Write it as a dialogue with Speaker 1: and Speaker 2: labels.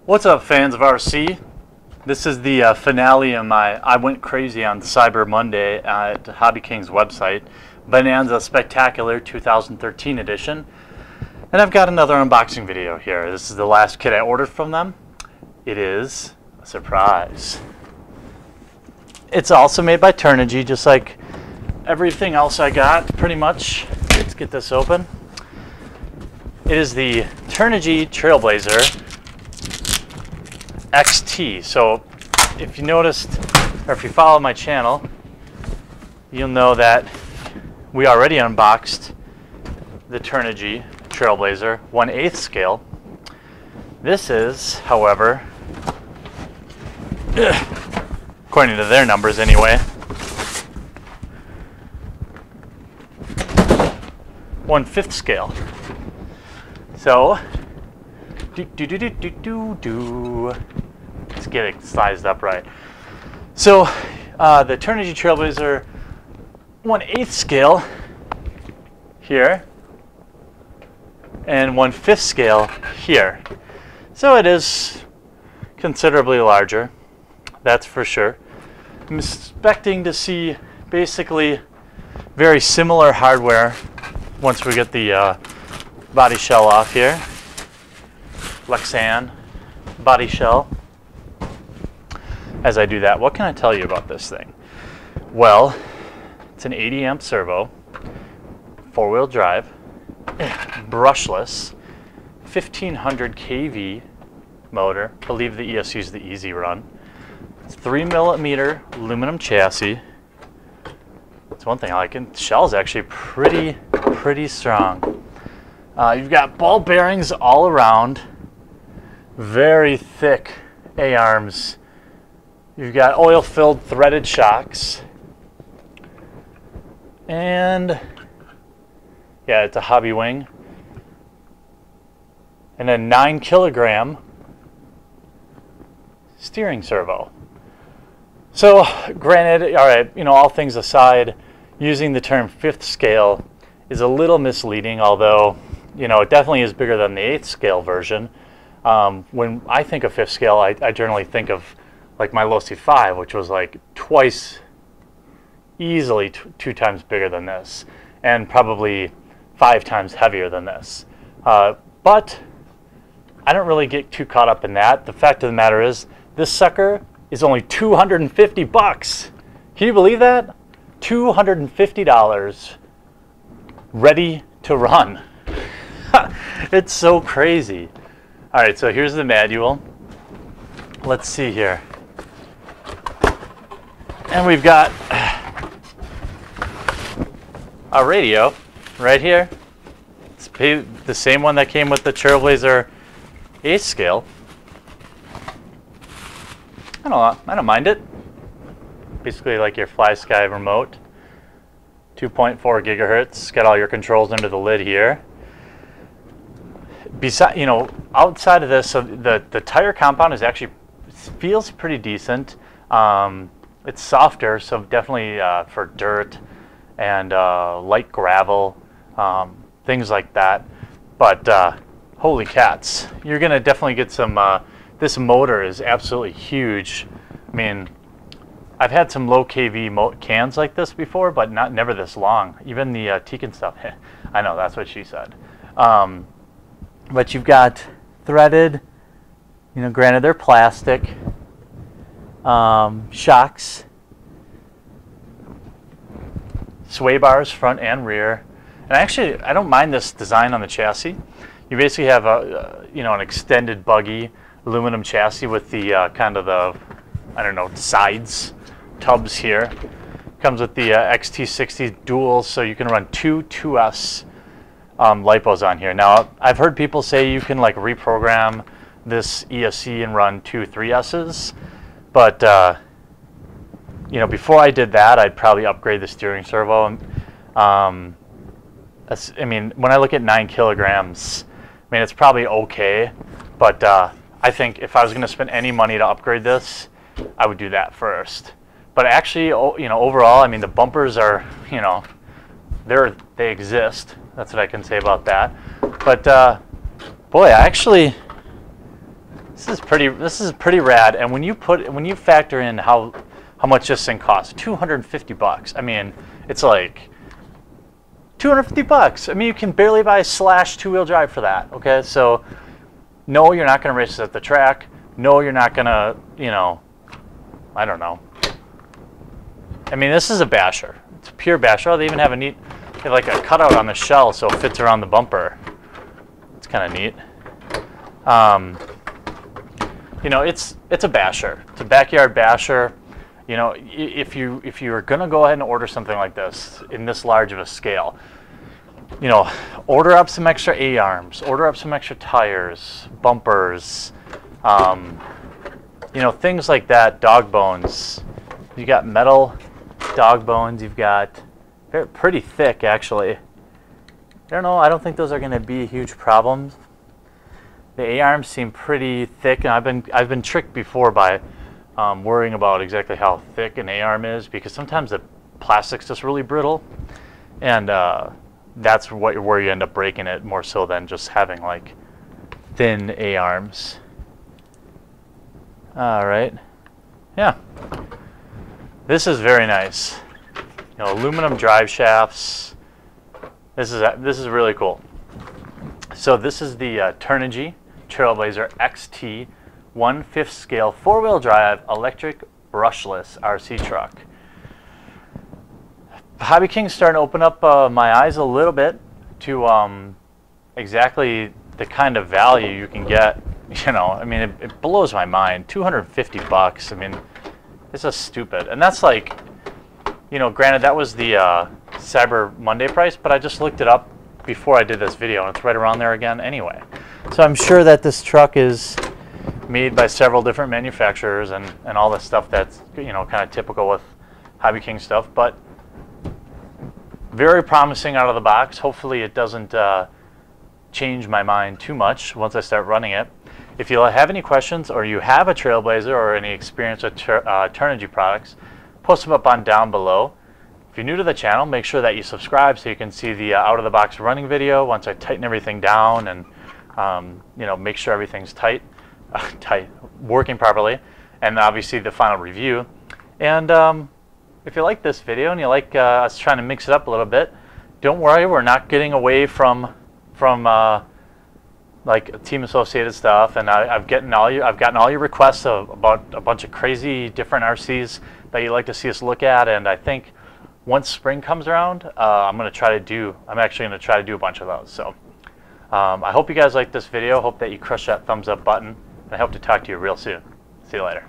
Speaker 1: What's up, fans of RC? This is the finale of my I Went Crazy on Cyber Monday at Hobby King's website, Bonanza Spectacular 2013 edition. And I've got another unboxing video here. This is the last kit I ordered from them. It is a surprise. It's also made by Turnigy, just like everything else I got, pretty much. Let's get this open. It is the Turnigy Trailblazer XT. So if you noticed, or if you follow my channel, you'll know that we already unboxed the Turnigy Trailblazer 1/8 scale. This is, however, according to their numbers anyway, 1/5 scale. So let's get it sized up right. So the Turnigy Trailblazer 1/8 scale here and 1/5 scale here. So it is considerably larger, that's for sure. I'm expecting to see basically very similar hardware once we get the body shell off here. Lexan body shell. As I do that, what can I tell you about this thing? Well, it's an 80 amp servo, 4-wheel drive, brushless, 1500 kV motor. I believe the ESC is the Easy Run. It's 3mm aluminum chassis. That's one thing I like. And the shell is actually pretty strong. You've got ball bearings all around. Very thick A-arms. You've got oil-filled threaded shocks. And yeah, it's a hobby wing. And a 9-kilogram steering servo. So granted, all right, you know, all things aside, using the term 5th scale is a little misleading, although, you know, it definitely is bigger than the 8th scale version. When I think of 5th scale, I generally think of like my Losi 5, which was like easily two times bigger than this, and probably 5 times heavier than this. But I don't really get too caught up in that. The fact of the matter is, this sucker is only $250. Can you believe that? $250 ready to run. It's so crazy. All right, so here's the manual. Let's see here. And we've got a radio right here. It's the same one that came with the Trailblazer 8th scale. I don't mind it. Basically like your FlySky remote. 2.4 gigahertz. Got all your controls under the lid here. Besides, you know, outside of this, so the tire compound is actually feels pretty decent. It's softer, so definitely for dirt and light gravel, things like that. But holy cats, you're gonna definitely get some. This motor is absolutely huge. I mean, I've had some low kV cans like this before, but never this long. Even the Tekin stuff. I know, that's what she said. But you've got threaded, you know, granted they're plastic, shocks, sway bars front and rear. And actually, I don't mind this design on the chassis. You basically have a, you know, an extended buggy aluminum chassis with the kind of the, I don't know, sides tubs here. Comes with the XT60 duals, so you can run two 2S lipos on here. Now, I've heard people say you can like reprogram this ESC and run 2 3Ss, but you know, before I did that, I'd probably upgrade the steering servo. I mean, when I look at 9 kilograms, I mean, it's probably okay, but I think if I was going to spend any money to upgrade this, I would do that first. But actually, you know, overall, I mean, the bumpers are, you know, they exist. That's what I can say about that. But boy, I actually This is pretty rad. And when you factor in how much this thing costs, $250. I mean, it's like $250. I mean, you can barely buy a Slash 2-wheel drive for that. Okay, so no, you're not going to race this at the track. No, you're not going to, you know, I don't know. I mean, this is a basher. It's a pure basher. Oh, they even have they have like a cutout on the shell so it fits around the bumper. It's kind of neat. You know, it's a basher. It's a backyard basher. You know, if you are gonna go ahead and order something like this in this large of a scale, you know, order up some extra A-arms, order up some extra tires, bumpers, you know, things like that. Dog bones. You got metal dog bones. You've got pretty thick, actually. I don't know. I don't think those are going to be a huge problem. The A-arms seem pretty thick, and I've been tricked before by worrying about exactly how thick an A-arm is, because sometimes the plastic's just really brittle, and that's where you end up breaking it more so than just having like thin A-arms. All right, yeah, this is very nice. You know, aluminum drive shafts. This is really cool. So this is the Turnigy Trailblazer XT 1/5 scale 4-wheel drive electric brushless RC truck. Hobby King's starting to open up my eyes a little bit to exactly the kind of value you can get. You know, I mean, it blows my mind. $250. I mean, it's just stupid. And that's like, you know, granted that was the Cyber Monday price, but I just looked it up before I did this video, and it's right around there again anyway. So I'm sure that this truck is made by several different manufacturers and all this stuff that's, you know, kind of typical with Hobby King stuff, but very promising out of the box. Hopefully it doesn't change my mind too much once I start running it. If you have any questions, or you have a Trailblazer or any experience with Turnigy products, post them up on down below. If you're new to the channel, make sure that you subscribe so you can see the out-of-the-box running video once I tighten everything down and you know, make sure everything's working properly, and obviously the final review. And if you like this video and you like us trying to mix it up a little bit, don't worry, we're not getting away from like team associated stuff. And I've gotten all your requests about a bunch of crazy different RCs that you'd like to see us look at. And I think once spring comes around, I'm actually going to try to do a bunch of those. So I hope you guys like this video. Hope that you crush that thumbs up button. And I hope to talk to you real soon. See you later.